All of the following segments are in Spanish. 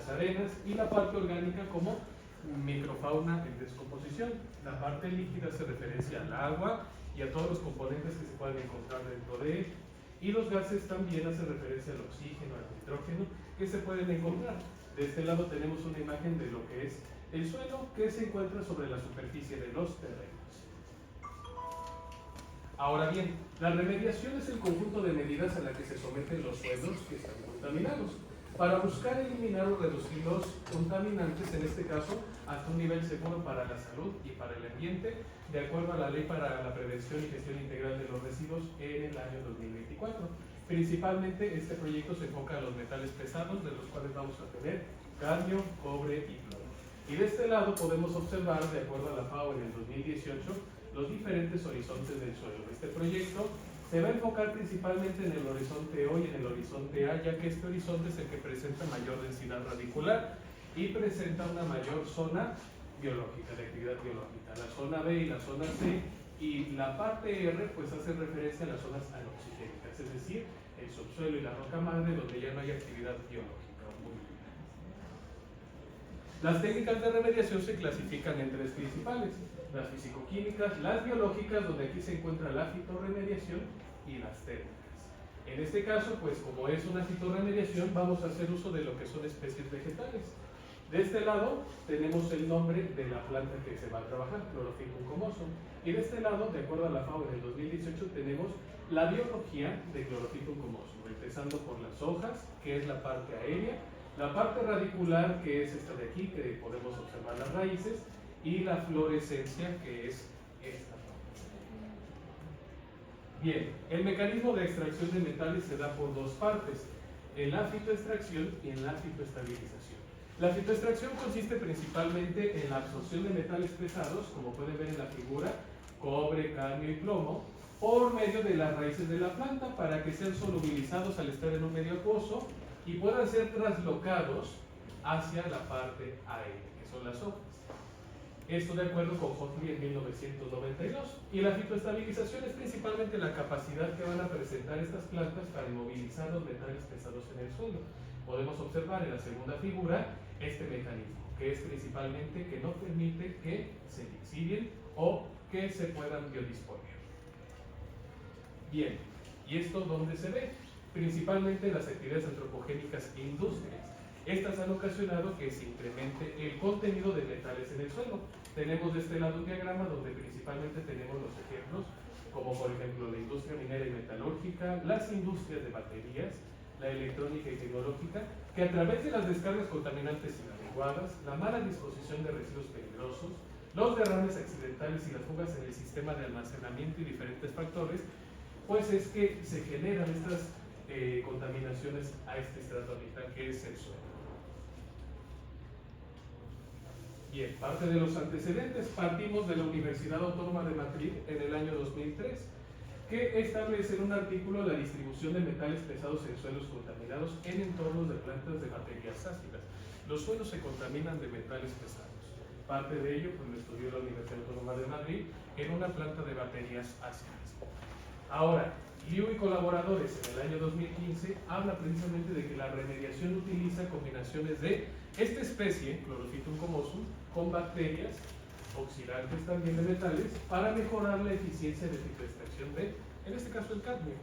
las arenas, y la parte orgánica como microfauna en descomposición. La parte líquida hace referencia al agua y a todos los componentes que se pueden encontrar dentro de él. Y los gases también hacen referencia al oxígeno, al nitrógeno, que se pueden encontrar. De este lado tenemos una imagen de lo que es el suelo, que se encuentra sobre la superficie de los terrenos. Ahora bien, la remediación es el conjunto de medidas a la que se someten los suelos que están contaminados, para buscar eliminar o reducir los contaminantes, en este caso, hasta un nivel seguro para la salud y para el ambiente, de acuerdo a la Ley para la Prevención y Gestión Integral de los Residuos en el año 2024. Principalmente, este proyecto se enfoca a los metales pesados, de los cuales vamos a tener cadmio, cobre y plomo. Y de este lado podemos observar, de acuerdo a la FAO en el 2018, los diferentes horizontes del suelo. Este proyecto se va a enfocar principalmente en el horizonte O y en el horizonte A, ya que este horizonte es el que presenta mayor densidad radicular y presenta una mayor zona biológica, de actividad biológica. La zona B y la zona C y la parte R pues hace referencia a las zonas anoxigénicas, es decir, el subsuelo y la roca madre donde ya no hay actividad biológica. Las técnicas de remediación se clasifican en tres principales: las fisicoquímicas, las biológicas, donde aquí se encuentra la fitorremediación, y las térmicas. En este caso, pues como es una fitorremediación, vamos a hacer uso de lo que son especies vegetales. De este lado tenemos el nombre de la planta que se va a trabajar, Chlorophyllum comosum. Y de este lado, de acuerdo a la FAO en el 2018, tenemos la biología de Chlorophyllum comosum, empezando por las hojas, que es la parte aérea, la parte radicular, que es esta de aquí, que podemos observar las raíces, y la fluorescencia, que es esta parte. Bien, el mecanismo de extracción de metales se da por dos partes: en la fitoextracción y en la fitoestabilización. La fitoextracción consiste principalmente en la absorción de metales pesados, como pueden ver en la figura, cobre, cadmio y plomo, por medio de las raíces de la planta, para que sean solubilizados al estar en un medio acuoso y puedan ser traslocados hacia la parte aérea, que son las hojas. Esto de acuerdo con Hotley en 1992. Y la fitoestabilización es principalmente la capacidad que van a presentar estas plantas para inmovilizar los metales pesados en el suelo. Podemos observar en la segunda figura este mecanismo, que es principalmente que no permite que se lixivien o que se puedan biodisponer. Bien, ¿y esto dónde se ve? Principalmente en las actividades antropogénicas e industrias. Estas han ocasionado que se incremente el contenido de metales en el suelo. Tenemos de este lado un diagrama donde principalmente tenemos los ejemplos, como por ejemplo la industria minera y metalúrgica, las industrias de baterías, la electrónica y tecnológica, que a través de las descargas contaminantes inadecuadas, la mala disposición de residuos peligrosos, los derrames accidentales y las fugas en el sistema de almacenamiento y diferentes factores, pues es que se generan estas contaminaciones a este estrato habitable que es el suelo. Bien, parte de los antecedentes. Partimos de la Universidad Autónoma de Madrid en el año 2003, que establece en un artículo la distribución de metales pesados en suelos contaminados en entornos de plantas de baterías ácidas. Los suelos se contaminan de metales pesados. Parte de ello pues, lo estudió la Universidad Autónoma de Madrid en una planta de baterías ácidas. Ahora, Liu y colaboradores en el año 2015 habla precisamente de que la remediación utiliza combinaciones de esta especie, Chlorophyllum comosum, con bacterias oxidantes también de metales para mejorar la eficiencia de fitoextracción de, en este caso, el cadmio.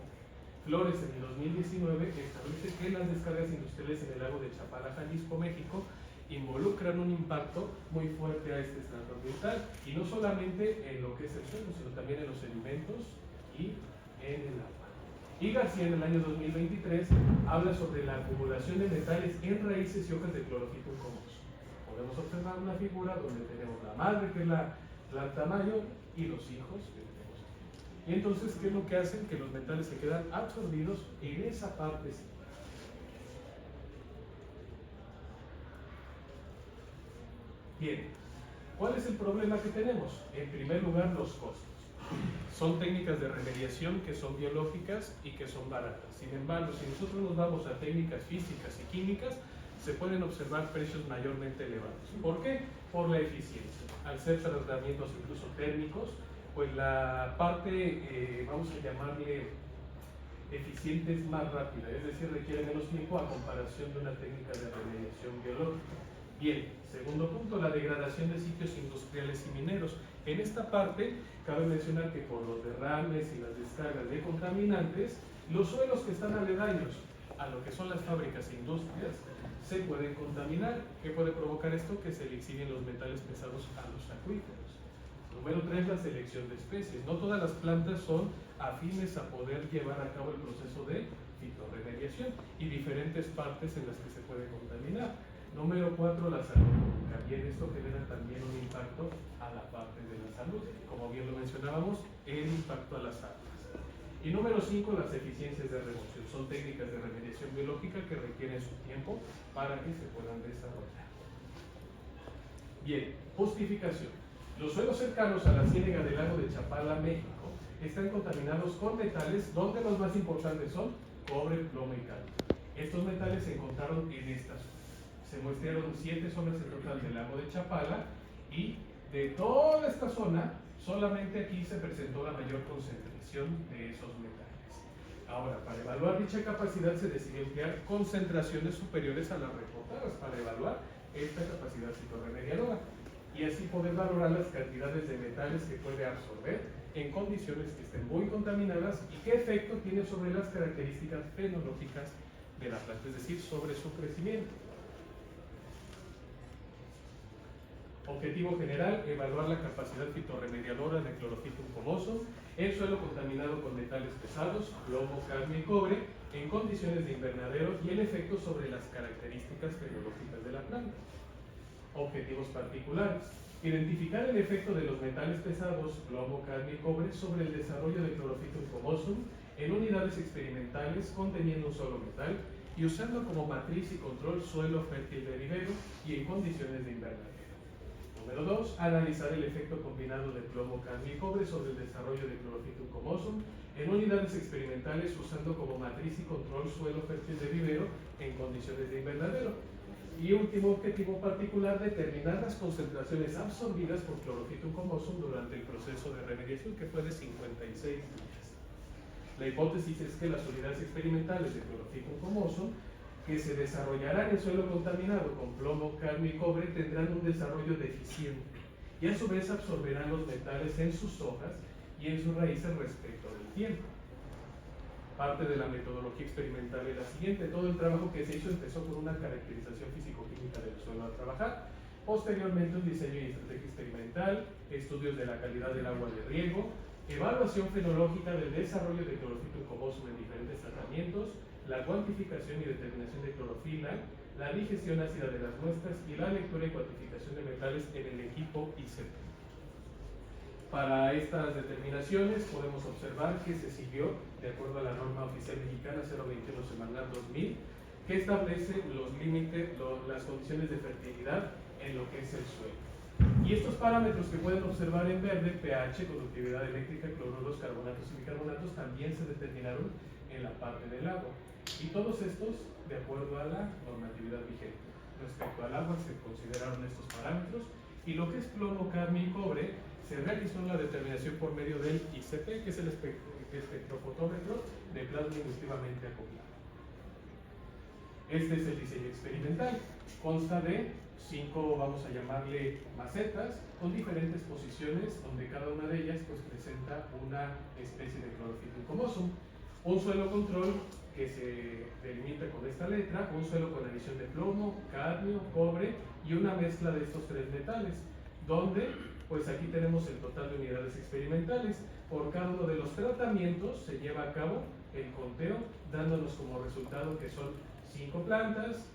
Flores en el 2019 establece que las descargas industriales en el lago de Chapala, Jalisco, México, involucran un impacto muy fuerte a este estrato ambiental, y no solamente en lo que es el suelo, sino también en los alimentos y en el agua. Y García en el año 2023 habla sobre la acumulación de metales en raíces y hojas de Chlorophyllum comosum. Podemos observar una figura donde tenemos la madre, que es la planta mayor, y los hijos que tenemos aquí. Y entonces, ¿qué es lo que hacen? Que los metales se quedan absorbidos en esa parte. Bien, ¿cuál es el problema que tenemos? En primer lugar, los costos. Son técnicas de remediación que son biológicas y que son baratas. Sin embargo, si nosotros nos vamos a técnicas físicas y químicas, se pueden observar precios mayormente elevados. ¿Por qué? Por la eficiencia. Al ser tratamientos incluso térmicos, pues la parte, vamos a llamarle eficiente, es más rápida, es decir, requiere menos tiempo a comparación de una técnica de remediación biológica. Bien, segundo punto, la degradación de sitios industriales y mineros. En esta parte, cabe mencionar que por los derrames y las descargas de contaminantes, los suelos que están aledaños a lo que son las fábricas e industrias se pueden contaminar. ¿Qué puede provocar esto? Que se le exhiben los metales pesados a los acuíferos. Número 3, la selección de especies. No todas las plantas son afines a poder llevar a cabo el proceso de fitorremediación y diferentes partes en las que se puede contaminar. Número 4, la salud pública. Bien, esto genera también un impacto a la parte de la salud. Como bien lo mencionábamos, el impacto a las aguas. Y número 5, las eficiencias de remoción. Son técnicas de remediación biológica que requieren su tiempo para que se puedan desarrollar. Bien, justificación. Los suelos cercanos a la ciénaga del lago de Chapala, México, están contaminados con metales, donde los más importantes son cobre, plomo y cadmio. Estos metales se encontraron en estas zonas. Se muestrearon 7 zonas en total del lago de Chapala y de toda esta zona, solamente aquí se presentó la mayor concentración de esos metales. Ahora, para evaluar dicha capacidad se decidió emplear concentraciones superiores a las reportadas para evaluar esta capacidad fitorremediadora y así poder valorar las cantidades de metales que puede absorber en condiciones que estén muy contaminadas y qué efecto tiene sobre las características fenológicas de la planta, es decir, sobre su crecimiento. Objetivo general, evaluar la capacidad fitorremediadora de clorofito uncomoso en suelo contaminado con metales pesados, plomo, cadmio y cobre, en condiciones de invernadero y el efecto sobre las características fenológicas de la planta. Objetivos particulares, identificar el efecto de los metales pesados, plomo, cadmio y cobre sobre el desarrollo de clorofito uncomoso en unidades experimentales conteniendo un solo metal y usando como matriz y control suelo fértil de vivero y en condiciones de invernadero. Número 2, analizar el efecto combinado de plomo, cadmio y cobre sobre el desarrollo de clorofito uncomoso en unidades experimentales usando como matriz y control suelo fértil de vivero en condiciones de invernadero. Y último objetivo particular, determinar las concentraciones absorbidas por clorofito uncomoso durante el proceso de remediación, que fue de 56 días. La hipótesis es que las unidades experimentales de clorofito uncomoso que se desarrollarán en suelo contaminado con plomo, cadmio y cobre tendrán un desarrollo deficiente y a su vez absorberán los metales en sus hojas y en sus raíces respecto del tiempo. Parte de la metodología experimental es la siguiente. Todo el trabajo que se hizo empezó con una caracterización físico-química del suelo a trabajar, posteriormente un diseño y estrategia experimental, estudios de la calidad del agua de riego, evaluación fenológica del desarrollo de clorofito uncomoso en diferentes tratamientos, la cuantificación y determinación de clorofila, la digestión ácida de las muestras y la lectura y cuantificación de metales en el equipo ICP. Para estas determinaciones podemos observar que se siguió de acuerdo a la norma oficial mexicana 021 semanal 2000, que establece los límites, las condiciones de fertilidad en lo que es el suelo. Y estos parámetros que pueden observar en verde, pH, conductividad eléctrica, cloruros, carbonatos y bicarbonatos, también se determinaron en la parte del agua. Y todos estos de acuerdo a la normatividad vigente. Respecto al agua se consideraron estos parámetros y lo que es plomo, cadmio y cobre se realizó la determinación por medio del ICP, que es el espectrofotómetro de plasma inductivamente acoplado. Este es el diseño experimental. Consta de 5, vamos a llamarle macetas, con diferentes posiciones, donde cada una de ellas pues, presenta una especie de clorofito uncomoso. Un suelo control que se delimita con esta letra, un suelo con adición de plomo, cadmio, cobre y una mezcla de estos 3 metales, donde pues aquí tenemos el total de unidades experimentales. Por cada uno de los tratamientos se lleva a cabo el conteo, dándonos como resultado que son 5 plantas,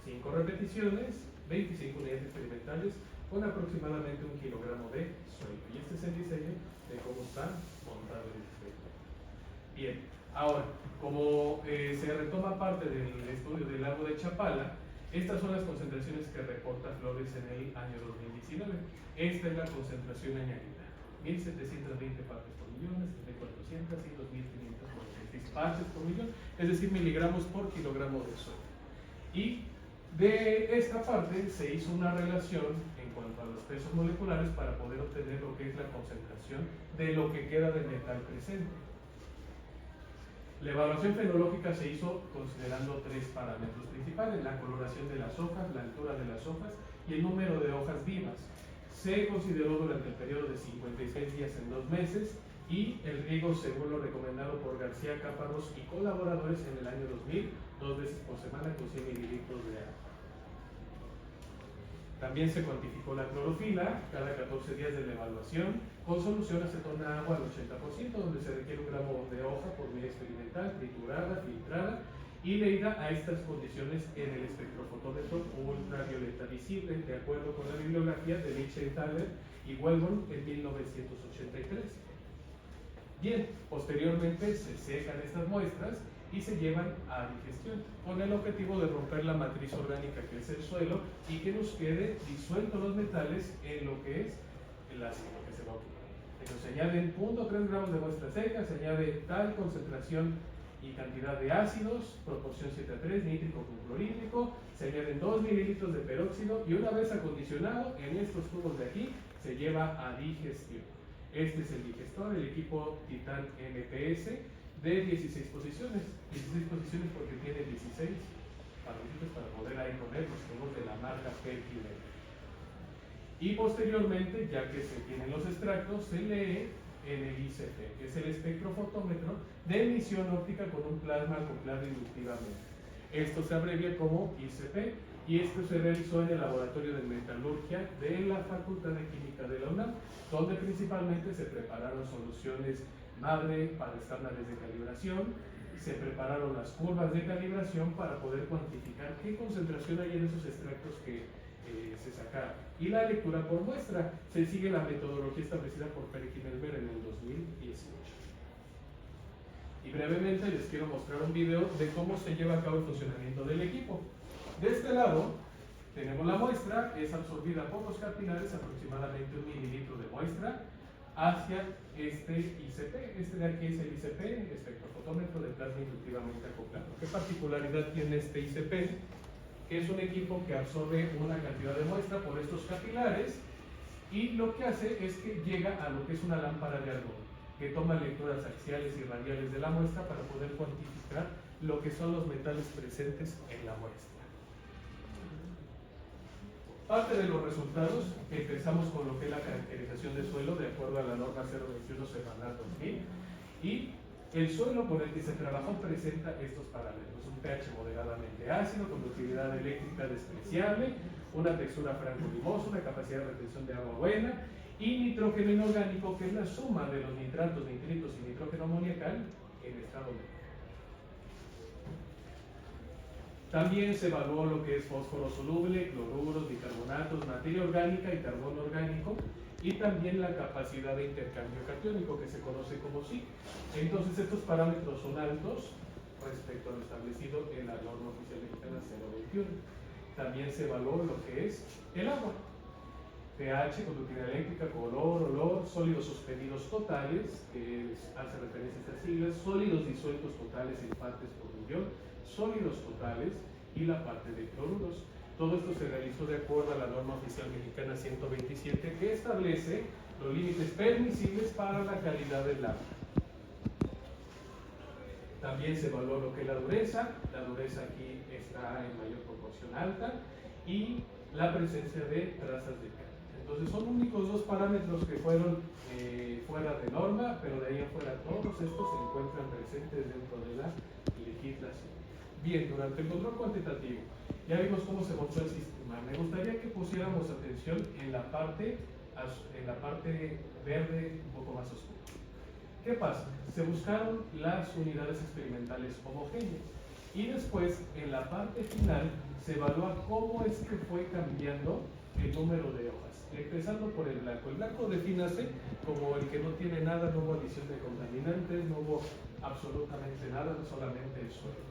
5 repeticiones, 25 unidades experimentales con aproximadamente 1 kilogramo de suelo. Y este es el diseño de cómo está montado el experimento. Bien, ahora, como se retoma parte del estudio del lago de Chapala, estas son las concentraciones que reporta Flores en el año 2019. Esta es la concentración añadida: 1.720 partes por millón, 7.400 y 2.546 partes por millón, es decir, miligramos por kilogramo de suelo. Y de esta parte se hizo una relación en cuanto a los pesos moleculares para poder obtener lo que es la concentración de lo que queda del metal presente. La evaluación fenológica se hizo considerando tres parámetros principales: la coloración de las hojas, la altura de las hojas y el número de hojas vivas. Se consideró durante el periodo de 56 días en 2 meses y el riego según lo recomendado por García Cáparros y colaboradores en el año 2000, 2 veces por semana con 100 mililitros de agua. También se cuantificó la clorofila cada 14 días de la evaluación con solución acetona agua al 80%, donde se requiere 1 gramo de hoja por vía experimental, triturada, filtrada y leída a estas condiciones en el espectrofotómetro ultravioleta visible, de acuerdo con la bibliografía de Lichtenthal y Wellborn en 1983. Bien, posteriormente se secan estas muestras y se llevan a digestión, con el objetivo de romper la matriz orgánica que es el suelo y que nos quede disueltos los metales en lo que es el ácido que se va a ocupar. Entonces se añaden 0.3 gramos de muestra seca, se añade tal concentración y cantidad de ácidos, proporción 7:3, nítrico con clorhídrico, se añaden 2 mililitros de peróxido y una vez acondicionado en estos tubos de aquí se lleva a digestión. Este es el digestor, el equipo Titan MPS de 16 posiciones. 16 posiciones porque tiene 16 paroncitos para poder ahí poner los tubos de la marca Perkins. Y posteriormente, ya que se tienen los extractos, se lee en el ICP, que es el espectrofotómetro de emisión óptica con un plasma acoplado inductivamente. Esto se abrevia como ICP y esto se realizó en el laboratorio de metalurgia de la Facultad de Química de la UNAM, donde principalmente se prepararon soluciones madre para estándares de calibración, se prepararon las curvas de calibración para poder cuantificar qué concentración hay en esos extractos que se sacaron. Y la lectura por muestra, se sigue la metodología establecida por Perkin-Elmer en el 2018. Y brevemente les quiero mostrar un video de cómo se lleva a cabo el funcionamiento del equipo. De este lado tenemos la muestra, es absorbida por los capilares, aproximadamente 1 mililitro de muestra, hacia este ICP. Este de aquí es el ICP, espectrofotómetro de plasma inductivamente acoplado. ¿Qué particularidad tiene este ICP? Que es un equipo que absorbe una cantidad de muestra por estos capilares y lo que hace es que llega a lo que es una lámpara de argón, que toma lecturas axiales y radiales de la muestra para poder cuantificar lo que son los metales presentes en la muestra. Parte de los resultados, empezamos con lo que es la caracterización de suelo de acuerdo a la norma 021 semanal 2000 y el suelo con el que se trabajó presenta estos parámetros: un pH moderadamente ácido, conductividad eléctrica despreciable, una textura franco-limosa, una capacidad de retención de agua buena y nitrógeno inorgánico, que es la suma de los nitratos, nitritos y nitrógeno amoniacal en estado medio. También se evaluó lo que es fósforo soluble, cloruros, bicarbonatos, materia orgánica y carbono orgánico, y también la capacidad de intercambio catiónico, que se conoce como SIC. Entonces estos parámetros son altos respecto a lo establecido en la norma oficial mexicana 021. También se evaluó lo que es el agua: pH, conductividad eléctrica, color, olor, sólidos suspendidos totales, que hace referencia a estas siglas, sólidos disueltos totales en partes por millón, sólidos totales y la parte de cloruros. Todo esto se realizó de acuerdo a la norma oficial mexicana 127, que establece los límites permisibles para la calidad del agua. También se evaluó lo que es la dureza aquí está en mayor proporción alta, y la presencia de trazas de cal. Entonces son únicos 2 parámetros que fueron fuera de norma, pero de ahí afuera todos estos se encuentran presentes dentro de la legislación. Bien, durante el control cuantitativo ya vimos cómo se mostró el sistema. Me gustaría que pusiéramos atención en la parte verde un poco más oscura. ¿Qué pasa? Se buscaron las unidades experimentales homogéneas y después en la parte final se evalúa cómo es que fue cambiando el número de hojas, empezando por el blanco. El blanco defínase como el que no tiene nada, no hubo adición de contaminantes, no hubo absolutamente nada, solamente el suelo.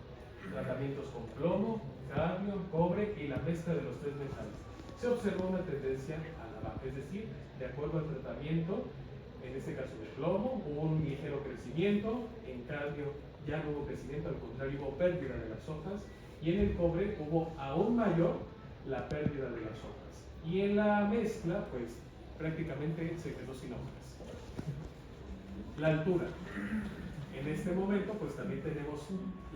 Tratamientos con plomo, cadmio, cobre y la mezcla de los 3 metales. Se observó una tendencia a la baja, es decir, de acuerdo al tratamiento, en este caso de plomo, hubo un ligero crecimiento, en cadmio ya no hubo crecimiento, al contrario hubo pérdida de las hojas, y en el cobre hubo aún mayor la pérdida de las hojas. Y en la mezcla, pues prácticamente se quedó sin hojas. La altura. En este momento, pues también tenemos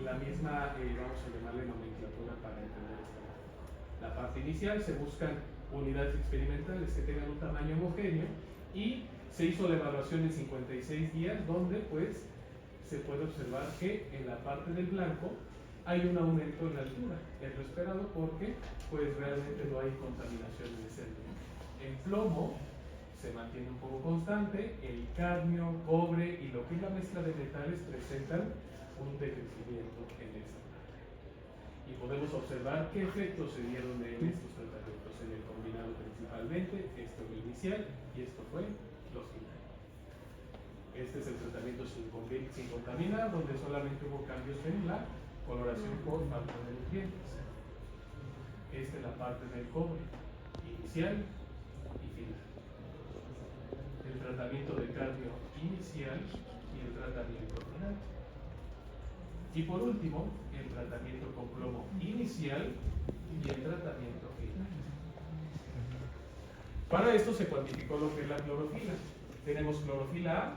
la misma, vamos a llamarle nomenclatura para entender la parte inicial. Se buscan unidades experimentales que tengan un tamaño homogéneo y se hizo la evaluación en 56 días, donde pues se puede observar que en la parte del blanco hay un aumento en la altura, es lo esperado porque pues realmente no hay contaminación en ese ambiente. El plomo se mantiene un poco constante, el cadmio, cobre y lo que es la mezcla de metales presentan un decrecimiento en esa parte. Y podemos observar qué efectos se dieron en estos tratamientos, en el combinado principalmente, esto fue el inicial y esto fue los finales. Este es el tratamiento sin contaminar, donde solamente hubo cambios en la coloración por falta de nutrientes. Esta es la parte del cobre, inicial y final. El tratamiento de cadmio inicial y el tratamiento final. Y por último, el tratamiento con plomo inicial y el tratamiento final. Para esto se cuantificó lo que es la clorofila. Tenemos clorofila A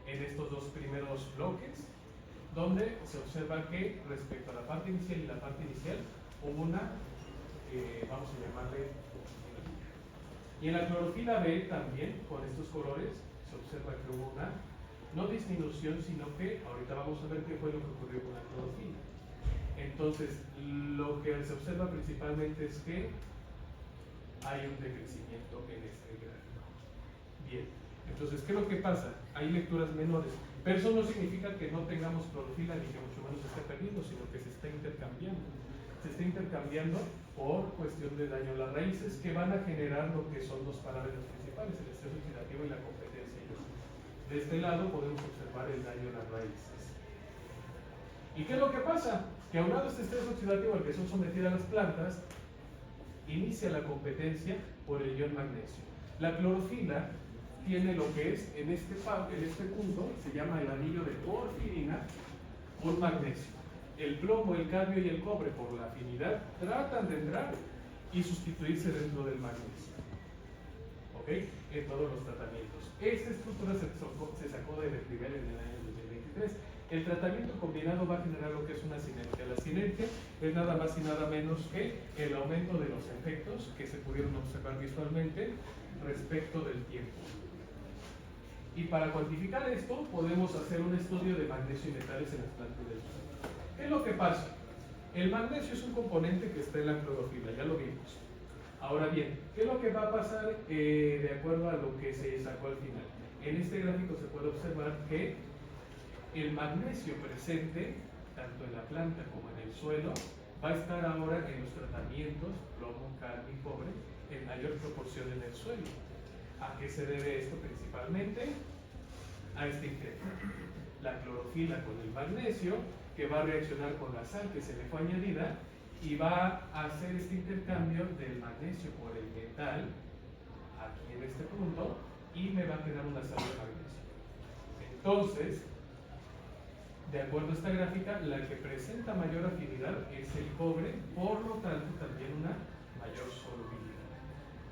en estos dos primeros bloques, donde se observa que respecto a la parte inicial y la parte inicial hubo una, vamos a llamarle, y en la clorofila B también, con estos colores, se observa que hubo una, no disminución, sino que, ahorita vamos a ver qué fue lo que ocurrió con la clorofila. Entonces, lo que se observa principalmente es que hay un decrecimiento en este gráfico. Bien, entonces, ¿qué es lo que pasa? Hay lecturas menores, pero eso no significa que no tengamos clorofila ni que mucho menos se esté perdiendo, sino que se está intercambiando. Se está intercambiando por cuestión de daño a las raíces, que van a generar lo que son dos parámetros principales, el estrés oxidativo y la competencia. De este lado podemos observar el daño a las raíces. ¿Y qué es lo que pasa? Que aunado a este estrés oxidativo al que son sometidas las plantas, inicia la competencia por el ion magnesio. La clorofila tiene lo que es, en este punto, se llama el anillo de porfirina por magnesio. El plomo, el cadmio y el cobre, por la afinidad, tratan de entrar y sustituirse dentro del magnesio. ¿Ok? En todos los tratamientos. Esta estructura se sacó de Becquerel en el año 2023. El tratamiento combinado va a generar lo que es una sinergia. La sinergia es nada más y nada menos que el aumento de los efectos que se pudieron observar visualmente respecto del tiempo. Y para cuantificar esto, podemos hacer un estudio de magnesio y metales en las plantas del suelo. ¿Qué es lo que pasa? El magnesio es un componente que está en la clorofila, ya lo vimos. Ahora bien, ¿qué es lo que va a pasar de acuerdo a lo que se sacó al final? En este gráfico se puede observar que el magnesio presente, tanto en la planta como en el suelo, va a estar ahora en los tratamientos, plomo, cadmio y cobre, en mayor proporción en el suelo. ¿A qué se debe esto principalmente? A este incremento. La clorofila con el magnesio, que va a reaccionar con la sal que se le fue añadida, y va a hacer este intercambio del magnesio por el metal, aquí en este punto, y me va a quedar una sal de magnesio. Entonces, de acuerdo a esta gráfica, la que presenta mayor afinidad es el cobre, por lo tanto también una mayor solubilidad.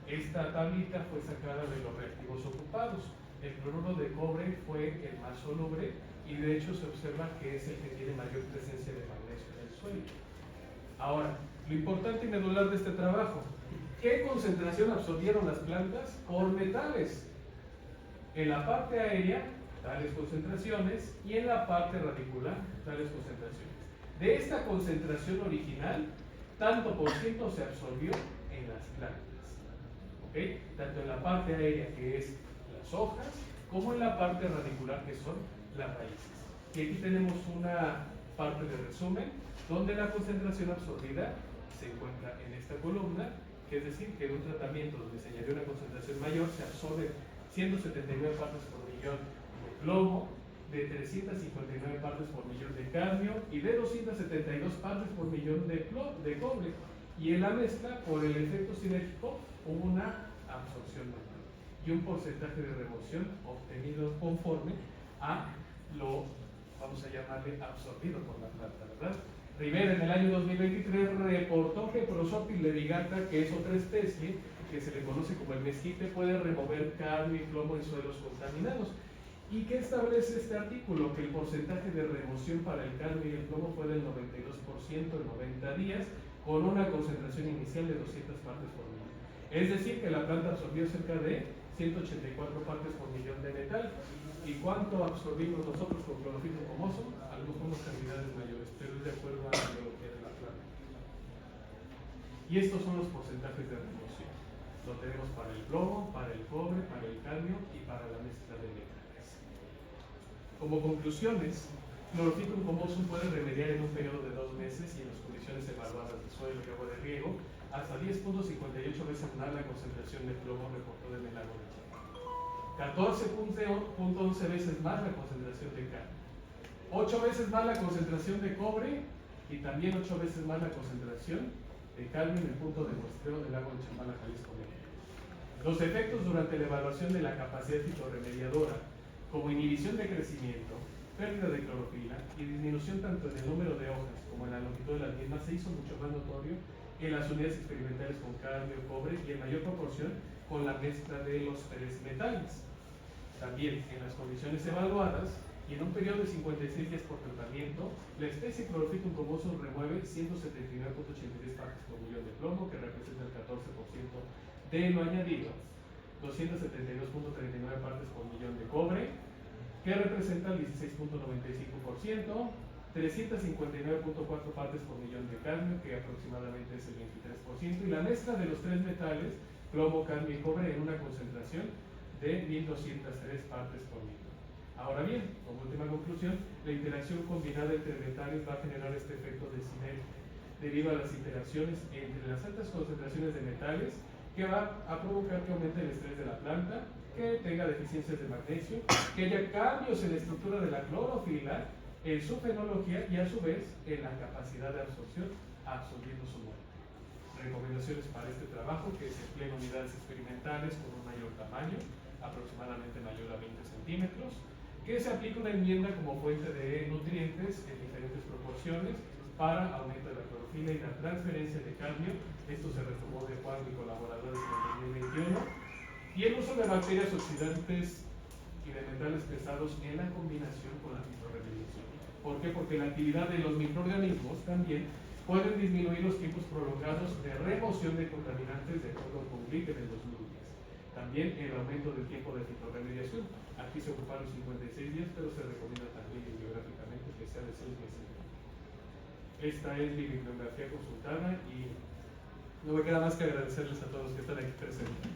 Esta tablita fue sacada de los reactivos ocupados. El cloruro de cobre fue el más soluble y de hecho se observa que es el que tiene mayor presencia de magnesio en el suelo. Ahora, lo importante y medular de este trabajo, ¿qué concentración absorbieron las plantas por metales? En la parte aérea, tales concentraciones, y en la parte radicular, tales concentraciones. De esta concentración original, tanto por ciento se absorbió en las plantas. ¿Okay? Tanto en la parte aérea, que es las hojas, como en la parte radicular, que son las raíces. Y aquí tenemos una parte de resumen, donde la concentración absorbida se encuentra en esta columna, que es decir, que en un tratamiento donde se añadió una concentración mayor, se absorbe 179 partes por millón de plomo, de 359 partes por millón de cadmio y de 272 partes por millón de cobre. Y en la mezcla, por el efecto sinérgico, hubo una absorción menor y un porcentaje de remoción obtenido conforme a lo, vamos a llamarle, absorbido por la planta, ¿verdad? Rivera en el año 2023 reportó que Prosopis levigata, que es otra especie que se le conoce como el mezquite, puede remover cadmio y plomo en suelos contaminados. ¿Y qué establece este artículo? Que el porcentaje de remoción para el cadmio y el plomo fue del 92% en 90 días, con una concentración inicial de 200 partes por millón. Es decir, que la planta absorbió cerca de 184 partes por millón de metal. ¿Y cuánto absorbimos nosotros con clorofito comoso? Algunas cantidades mayores, pero es de acuerdo a la biología de la planta. Y estos son los porcentajes de remoción. Lo tenemos para el plomo, para el cobre, para el cadmio y para la mezcla de metales. Como conclusiones, clorofito comoso puede remediar en un periodo de 2 meses y en las condiciones evaluadas de suelo y agua de riego hasta 10.58 veces más la concentración de plomo reportada en el lago de Chapala, 14.11 veces más la concentración de cadmio, 8 veces más la concentración de cobre y también 8 veces más la concentración de cadmio en el punto de muestreo del lago de Chapala, Jalisco, México. Los efectos durante la evaluación de la capacidad fitorremediadora, como inhibición de crecimiento, pérdida de clorofila y disminución tanto en el número de hojas como en la longitud de las mismas, se hizo mucho más notorio en las unidades experimentales con cadmio, cobre y en mayor proporción con la mezcla de los 3 metales. También en las condiciones evaluadas y en un periodo de 56 días por tratamiento, la especie Chlorofithum comoso remueve 179.83 partes por millón de plomo, que representa el 14% de lo añadido, 272.39 partes por millón de cobre, que representa el 16.95%, 359.4 partes por millón de cadmio, que aproximadamente es el 23%, y la mezcla de los 3 metales, plomo, cadmio y cobre, en una concentración de 1.203 partes por millón. Ahora bien, como última conclusión, la interacción combinada entre metales va a generar este efecto de sinergia, debido a las interacciones entre las altas concentraciones de metales, que va a provocar que aumente el estrés de la planta, que tenga deficiencias de magnesio, que haya cambios en la estructura de la clorofila, en su fenología y a su vez en la capacidad de absorción, absorbiendo su muerte. Recomendaciones para este trabajo: que se empleen unidades experimentales con un mayor tamaño, aproximadamente mayor a 20 centímetros, que se aplique una enmienda como fuente de nutrientes en diferentes proporciones para aumento de la clorofila y la transferencia de cadmio. Esto se retomó de Juan y colaboradores en el 2021. Y el uso de bacterias oxidantes y de metales pesados en la combinación con la fitorremediación. ¿Por qué? Porque la actividad de los microorganismos también pueden disminuir los tiempos prolongados de remoción de contaminantes, de acuerdo con Glick en el 2010. También el aumento del tiempo de fitorremediación. Aquí se ocuparon 56 días, pero se recomienda también bibliográficamente que sea de 6 meses. Esta es mi bibliografía consultada y no me queda más que agradecerles a todos que están aquí presentes.